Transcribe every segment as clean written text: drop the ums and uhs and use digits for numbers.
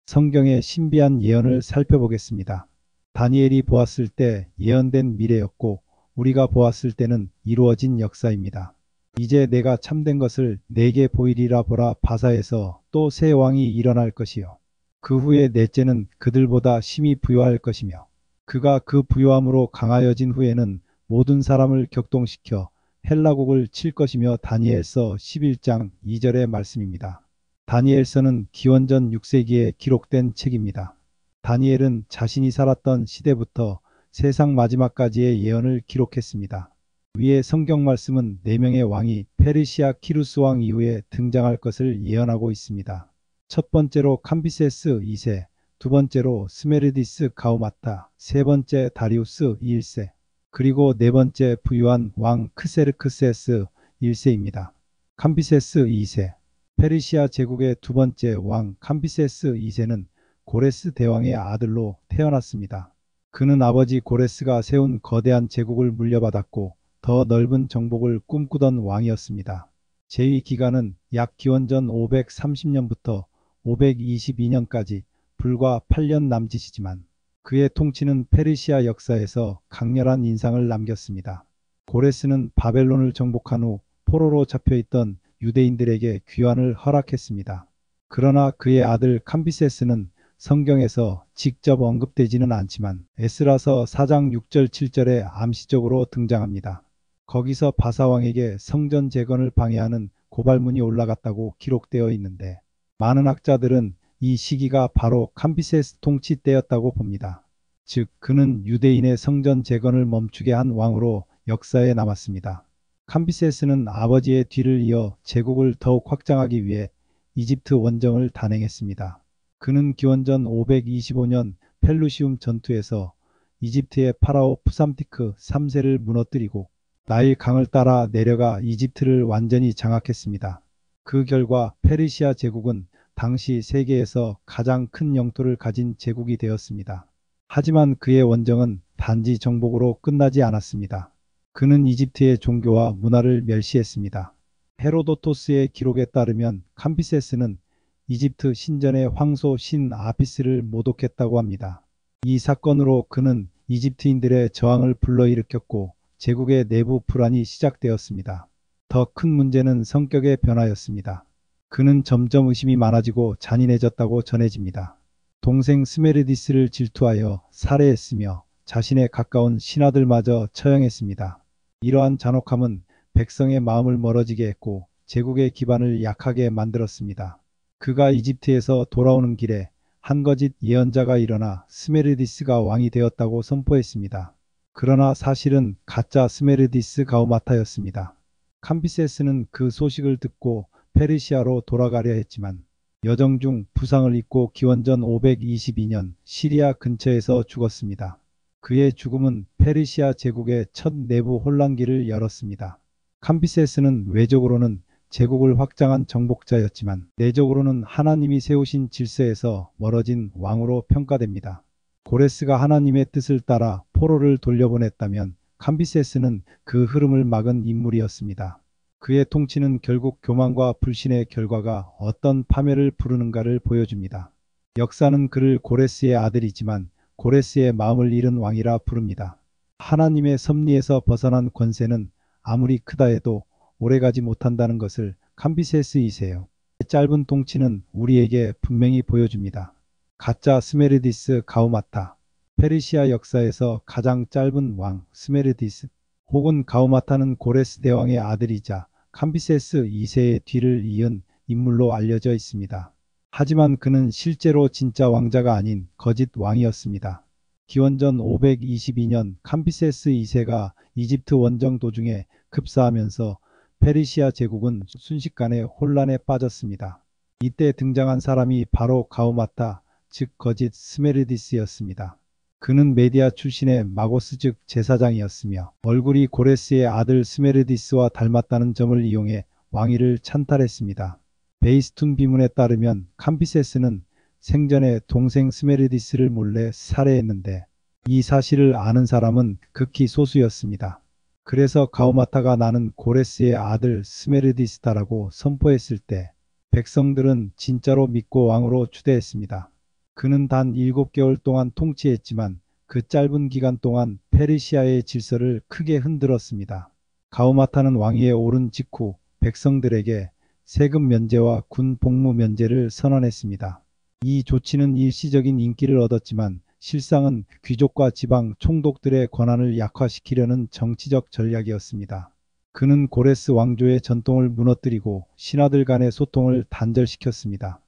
성경의 신비한 예언을 살펴보겠습니다. 다니엘이 보았을 때 예언된 미래였고 우리가 보았을 때는 이루어진 역사입니다. 이제 내가 참된 것을 내게 보이리라. 보라, 바사에서 또 새 왕이 일어날 것이요. 그 후에 넷째는 그들보다 심히 부요할 것이며 그가 그 부요함으로 강하여진 후에는 모든 사람을 격동시켜 헬라국을 칠 것이며. 다니엘서 11장 2절의 말씀입니다. 다니엘서는 기원전 6세기에 기록된 책입니다. 다니엘은 자신이 살았던 시대부터 세상 마지막까지의 예언을 기록했습니다. 위의 성경 말씀은 4명의 왕이 페르시아 키루스 왕 이후에 등장할 것을 예언하고 있습니다. 첫 번째로 캄비세스 2세, 두 번째로 스메르디스 가우마타, 세 번째 다리우스 1세, 그리고 네 번째 부유한 왕 크세르크세스 1세입니다. 캄비세스 2세, 페르시아 제국의 두 번째 왕 캄비세스 2세는 고레스 대왕의 아들로 태어났습니다. 그는 아버지 고레스가 세운 거대한 제국을 물려받았고 더 넓은 정복을 꿈꾸던 왕이었습니다. 제위 기간은 약 기원전 530년부터 522년까지 불과 8년 남짓이지만 그의 통치는 페르시아 역사에서 강렬한 인상을 남겼습니다. 고레스는 바벨론을 정복한 후 포로로 잡혀있던 유대인들에게 귀환을 허락했습니다. 그러나 그의 아들 캄비세스는 성경에서 직접 언급되지는 않지만 에스라서 4장 6절 7절에 암시적으로 등장합니다. 거기서 바사왕에게 성전 재건을 방해하는 고발문이 올라갔다고 기록되어 있는데 많은 학자들은 이 시기가 바로 캄비세스 통치 때였다고 봅니다. 즉 그는 유대인의 성전 재건을 멈추게 한 왕으로 역사에 남았습니다. 캄비세스는 아버지의 뒤를 이어 제국을 더욱 확장하기 위해 이집트 원정을 단행했습니다. 그는 기원전 525년 펠루시움 전투에서 이집트의 파라오 푸삼티크 3세를 무너뜨리고 나일 강을 따라 내려가 이집트를 완전히 장악했습니다. 그 결과 페르시아 제국은 당시 세계에서 가장 큰 영토를 가진 제국이 되었습니다. 하지만 그의 원정은 단지 정복으로 끝나지 않았습니다. 그는 이집트의 종교와 문화를 멸시했습니다. 헤로도토스의 기록에 따르면 캄비세스는 이집트 신전의 황소 신 아피스를 모독했다고 합니다. 이 사건으로 그는 이집트인들의 저항을 불러일으켰고 제국의 내부 불안이 시작되었습니다. 더 큰 문제는 성격의 변화였습니다. 그는 점점 의심이 많아지고 잔인해졌다고 전해집니다. 동생 스메르디스를 질투하여 살해했으며 자신의 가까운 신하들마저 처형했습니다. 이러한 잔혹함은 백성의 마음을 멀어지게 했고 제국의 기반을 약하게 만들었습니다. 그가 이집트에서 돌아오는 길에 한 거짓 예언자가 일어나 스메르디스가 왕이 되었다고 선포했습니다. 그러나 사실은 가짜 스메르디스 가우마타였습니다. 캄비세스는 그 소식을 듣고 페르시아로 돌아가려 했지만 여정 중 부상을 입고 기원전 522년 시리아 근처에서 죽었습니다. 그의 죽음은 페르시아 제국의 첫 내부 혼란기를 열었습니다. 캄비세스는 외적으로는 제국을 확장한 정복자였지만 내적으로는 하나님이 세우신 질서에서 멀어진 왕으로 평가됩니다. 고레스가 하나님의 뜻을 따라 포로를 돌려보냈다면 캄비세스는 그 흐름을 막은 인물이었습니다. 그의 통치는 결국 교만과 불신의 결과가 어떤 파멸을 부르는가를 보여줍니다. 역사는 그를 고레스의 아들이지만 고레스의 마음을 잃은 왕이라 부릅니다. 하나님의 섭리에서 벗어난 권세는 아무리 크다 해도 오래가지 못한다는 것을 캄비세스 2세요. 짧은 통치는 우리에게 분명히 보여줍니다. 가짜 스메르디스 가우마타, 페르시아 역사에서 가장 짧은 왕 스메르디스 혹은 가우마타는 고레스 대왕의 아들이자 캄비세스 2세의 뒤를 이은 인물로 알려져 있습니다. 하지만 그는 실제로 진짜 왕자가 아닌 거짓 왕이었습니다. 기원전 522년 캄비세스 2세가 이집트 원정 도중에 급사하면서 페르시아 제국은 순식간에 혼란에 빠졌습니다. 이때 등장한 사람이 바로 가우마타, 즉 거짓 스메르디스였습니다. 그는 메디아 출신의 마고스 즉 제사장이었으며 얼굴이 고레스의 아들 스메르디스와 닮았다는 점을 이용해 왕위를 찬탈했습니다. 베이스툰 비문에 따르면 캄비세스는 생전에 동생 스메르디스를 몰래 살해했는데 이 사실을 아는 사람은 극히 소수였습니다. 그래서 가우마타가 나는 고레스의 아들 스메르디스다라고 선포했을 때 백성들은 진짜로 믿고 왕으로 추대했습니다. 그는 단 7개월 동안 통치했지만 그 짧은 기간 동안 페르시아의 질서를 크게 흔들었습니다. 가우마타는 왕위에 오른 직후 백성들에게 세금 면제와 군 복무 면제를 선언했습니다. 이 조치는 일시적인 인기를 얻었지만 실상은 귀족과 지방 총독들의 권한을 약화시키려는 정치적 전략이었습니다. 그는 고레스 왕조의 전통을 무너뜨리고 신하들 간의 소통을 단절시켰습니다.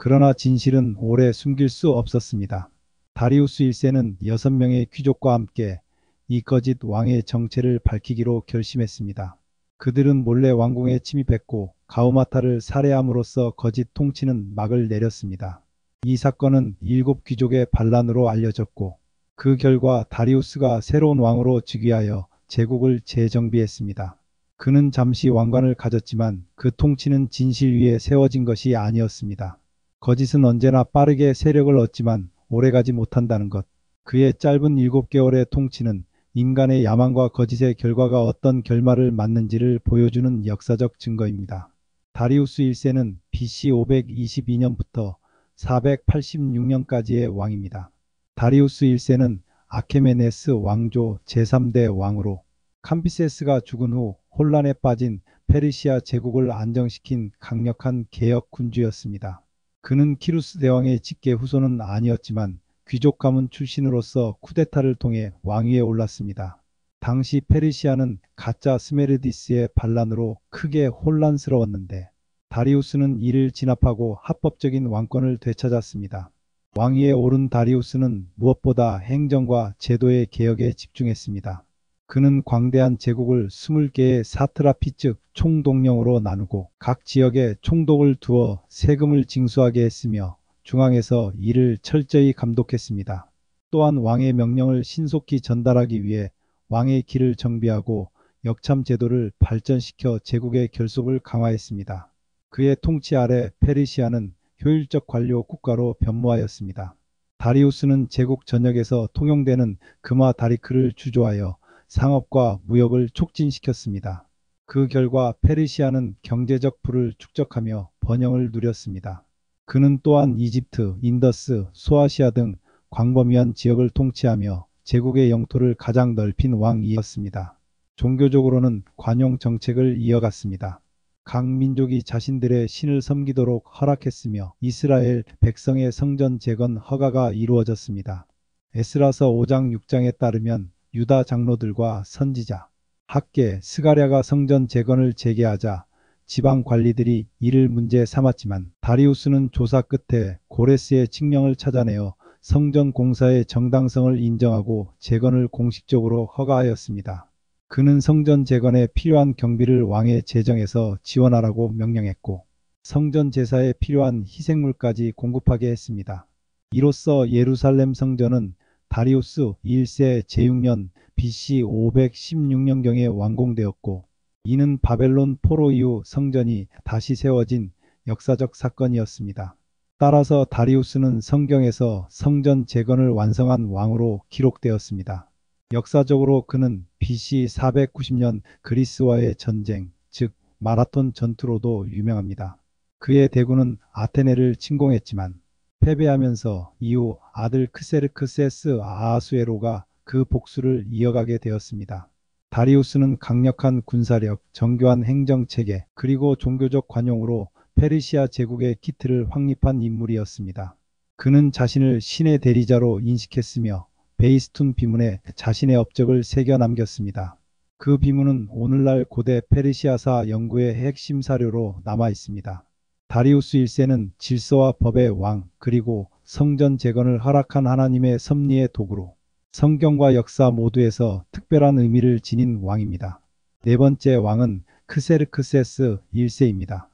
그러나 진실은 오래 숨길 수 없었습니다. 다리우스 1세는 6명의 귀족과 함께 이 거짓 왕의 정체를 밝히기로 결심했습니다. 그들은 몰래 왕궁에 침입했고 가우마타를 살해함으로써 거짓 통치는 막을 내렸습니다. 이 사건은 7귀족의 반란으로 알려졌고 그 결과 다리우스가 새로운 왕으로 즉위하여 제국을 재정비했습니다. 그는 잠시 왕관을 가졌지만 그 통치는 진실 위에 세워진 것이 아니었습니다. 거짓은 언제나 빠르게 세력을 얻지만 오래가지 못한다는 것. 그의 짧은 7개월의 통치는 인간의 야망과 거짓의 결과가 어떤 결말을 맞는지를 보여주는 역사적 증거입니다. 다리우스 1세는 BC 522년부터 486년까지의 왕입니다. 다리우스 1세는 아케메네스 왕조 제3대 왕으로 캄비세스가 죽은 후 혼란에 빠진 페르시아 제국을 안정시킨 강력한 개혁 군주였습니다. 그는 키루스 대왕의 직계 후손은 아니었지만 귀족 가문 출신으로서 쿠데타를 통해 왕위에 올랐습니다. 당시 페르시아는 가짜 스메르디스의 반란으로 크게 혼란스러웠는데 다리우스는 이를 진압하고 합법적인 왕권을 되찾았습니다. 왕위에 오른 다리우스는 무엇보다 행정과 제도의 개혁에 집중했습니다. 그는 광대한 제국을 20개의 사트라피 즉 총독령으로 나누고 각 지역에 총독을 두어 세금을 징수하게 했으며 중앙에서 이를 철저히 감독했습니다. 또한 왕의 명령을 신속히 전달하기 위해 왕의 길을 정비하고 역참 제도를 발전시켜 제국의 결속을 강화했습니다. 그의 통치 아래 페르시아는 효율적 관료 국가로 변모하였습니다. 다리우스는 제국 전역에서 통용되는 금화 다리크를 주조하여 상업과 무역을 촉진시켰습니다. 그 결과 페르시아는 경제적 부를 축적하며 번영을 누렸습니다. 그는 또한 이집트, 인더스, 소아시아 등 광범위한 지역을 통치하며 제국의 영토를 가장 넓힌 왕이었습니다. 종교적으로는 관용 정책을 이어갔습니다. 각 민족이 자신들의 신을 섬기도록 허락했으며 이스라엘 백성의 성전 재건 허가가 이루어졌습니다. 에스라서 5장 6장에 따르면 유다 장로들과 선지자, 학계, 스가랴가 성전 재건을 재개하자 지방 관리들이 이를 문제 삼았지만 다리우스는 조사 끝에 고레스의 칙령을 찾아내어 성전 공사의 정당성을 인정하고 재건을 공식적으로 허가하였습니다. 그는 성전 재건에 필요한 경비를 왕의 재정에서 지원하라고 명령했고 성전 제사에 필요한 희생물까지 공급하게 했습니다. 이로써 예루살렘 성전은 다리우스 1세 제6년 BC 516년경에 완공되었고 이는 바벨론 포로 이후 성전이 다시 세워진 역사적 사건이었습니다. 따라서 다리우스는 성경에서 성전 재건을 완성한 왕으로 기록되었습니다. 역사적으로 그는 BC 490년 그리스와의 전쟁, 즉 마라톤 전투로도 유명합니다. 그의 대군은 아테네를 침공했지만 패배하면서 이후 아들 크세르크세스 아하수에로가 그 복수를 이어가게 되었습니다. 다리우스는 강력한 군사력, 정교한 행정체계, 그리고 종교적 관용으로 페르시아 제국의 기틀을 확립한 인물이었습니다. 그는 자신을 신의 대리자로 인식했으며 베이스툰 비문에 자신의 업적을 새겨 남겼습니다. 그 비문은 오늘날 고대 페르시아사 연구의 핵심 사료로 남아 있습니다. 다리우스 1세는 질서와 법의 왕, 그리고 성전 재건을 허락한 하나님의 섭리의 도구로 성경과 역사 모두에서 특별한 의미를 지닌 왕입니다. 네 번째 왕은 크세르크세스 1세입니다.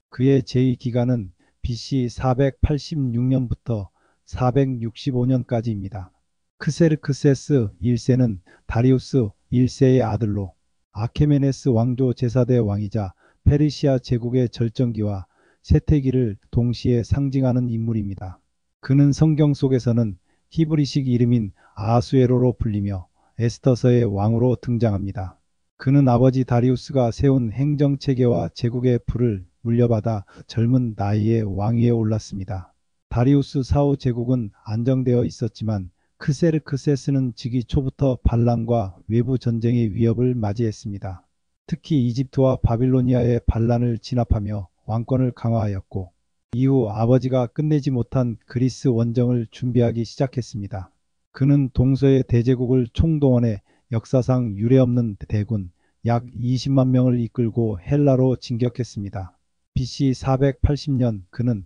그의 제2기간은 BC 486년부터 465년까지입니다. 크세르크세스 1세는 다리우스 1세의 아들로 아케메네스 왕조 제4대 왕이자 페르시아 제국의 절정기와 쇠퇴기를 동시에 상징하는 인물입니다. 그는 성경 속에서는 히브리식 이름인 아하수에로로 불리며 에스더서의 왕으로 등장합니다. 그는 아버지 다리우스가 세운 행정체계와 제국의 부를 물려받아 젊은 나이에 왕위에 올랐습니다. 다리우스 사후 제국은 안정되어 있었지만 크세르크세스는 즉위 초부터 반란과 외부 전쟁의 위협을 맞이했습니다. 특히 이집트와 바빌로니아의 반란을 진압하며 왕권을 강화하였고 이후 아버지가 끝내지 못한 그리스 원정을 준비하기 시작했습니다. 그는 동서의 대제국을 총동원해 역사상 유례없는 대군 약 20만 명을 이끌고 헬라로 진격했습니다. BC 480년 그는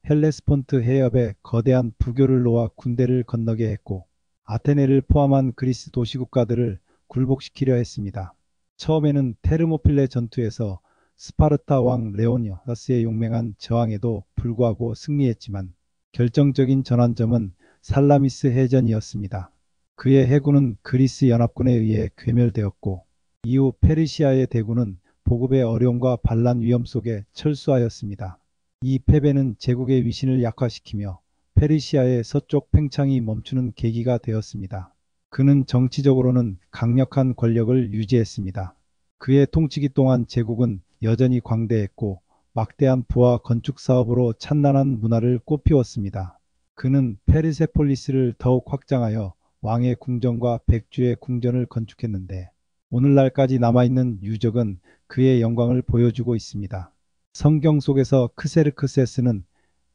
헬레스폰트 해협에 거대한 부교를 놓아 군대를 건너게 했고 아테네를 포함한 그리스 도시국가들을 굴복시키려 했습니다. 처음에는 테르모필레 전투에서 스파르타 왕 레오니다스의 용맹한 저항에도 불구하고 승리했지만 결정적인 전환점은 살라미스 해전이었습니다. 그의 해군은 그리스 연합군에 의해 괴멸되었고 이후 페르시아의 대군은 보급의 어려움과 반란 위험 속에 철수하였습니다. 이 패배는 제국의 위신을 약화시키며 페르시아의 서쪽 팽창이 멈추는 계기가 되었습니다. 그는 정치적으로는 강력한 권력을 유지했습니다. 그의 통치기 동안 제국은 여전히 광대했고 막대한 부와 건축 사업으로 찬란한 문화를 꽃피웠습니다. 그는 페르세폴리스를 더욱 확장하여 왕의 궁전과 백주의 궁전을 건축했는데 오늘날까지 남아있는 유적은 그의 영광을 보여주고 있습니다. 성경 속에서 크세르크세스는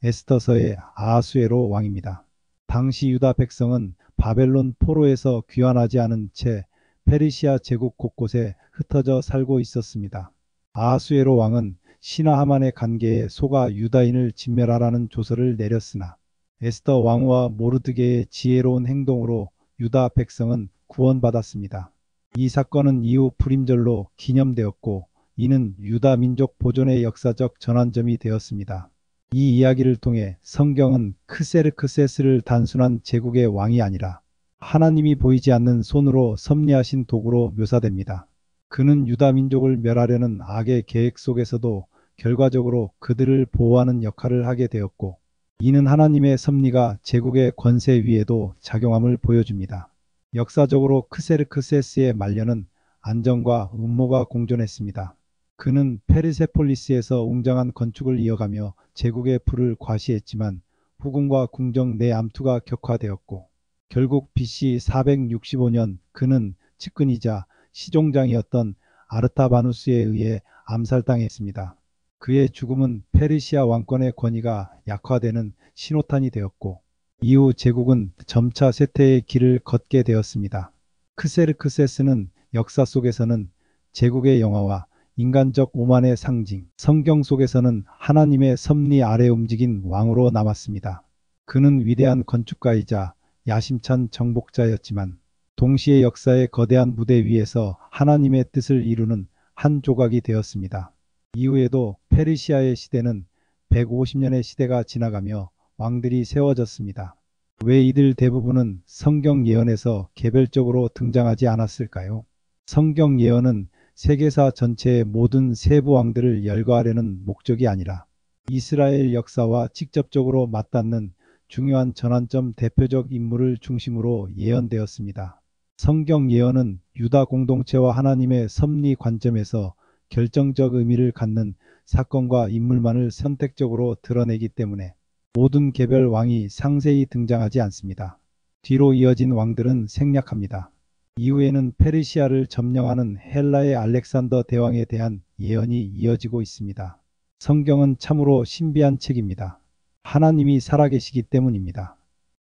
에스더서의 아하수에로 왕입니다. 당시 유다 백성은 바벨론 포로에서 귀환하지 않은 채 페르시아 제국 곳곳에 흩어져 살고 있었습니다. 아하수에로 왕은 신하 하만의 관계에 속아 유다인을 진멸하라는 조서를 내렸으나 에스더 왕후와 모르드게의 지혜로운 행동으로 유다 백성은 구원받았습니다. 이 사건은 이후 불임절로 기념되었고 이는 유다 민족 보존의 역사적 전환점이 되었습니다. 이 이야기를 통해 성경은 크세르크세스를 단순한 제국의 왕이 아니라 하나님이 보이지 않는 손으로 섭리하신 도구로 묘사됩니다. 그는 유다 민족을 멸하려는 악의 계획 속에서도 결과적으로 그들을 보호하는 역할을 하게 되었고 이는 하나님의 섭리가 제국의 권세 위에도 작용함을 보여줍니다. 역사적으로 크세르크세스의 말년은 안정과 음모가 공존했습니다. 그는 페르세폴리스에서 웅장한 건축을 이어가며 제국의 부를 과시했지만 후궁과 궁정 내 암투가 격화되었고 결국 BC 465년 그는 측근이자 시종장이었던 아르타바누스에 의해 암살당했습니다. 그의 죽음은 페르시아 왕권의 권위가 약화되는 신호탄이 되었고 이후 제국은 점차 쇠퇴의 길을 걷게 되었습니다. 크세르크세스는 역사 속에서는 제국의 영화와 인간적 오만의 상징, 성경 속에서는 하나님의 섭리 아래 움직인 왕으로 남았습니다. 그는 위대한 건축가이자 야심찬 정복자였지만 동시에 역사의 거대한 무대 위에서 하나님의 뜻을 이루는 한 조각이 되었습니다. 이후에도 페르시아의 시대는 150년의 시대가 지나가며 왕들이 세워졌습니다. 왜 이들 대부분은 성경 예언에서 개별적으로 등장하지 않았을까요? 성경 예언은 세계사 전체의 모든 세부 왕들을 열거하려는 목적이 아니라 이스라엘 역사와 직접적으로 맞닿는 중요한 전환점 대표적 인물을 중심으로 예언되었습니다. 성경 예언은 유다 공동체와 하나님의 섭리 관점에서 결정적 의미를 갖는 사건과 인물만을 선택적으로 드러내기 때문에 모든 개별 왕이 상세히 등장하지 않습니다. 뒤로 이어진 왕들은 생략합니다. 이후에는 페르시아를 점령하는 헬라의 알렉산더 대왕에 대한 예언이 이어지고 있습니다. 성경은 참으로 신비한 책입니다. 하나님이 살아계시기 때문입니다.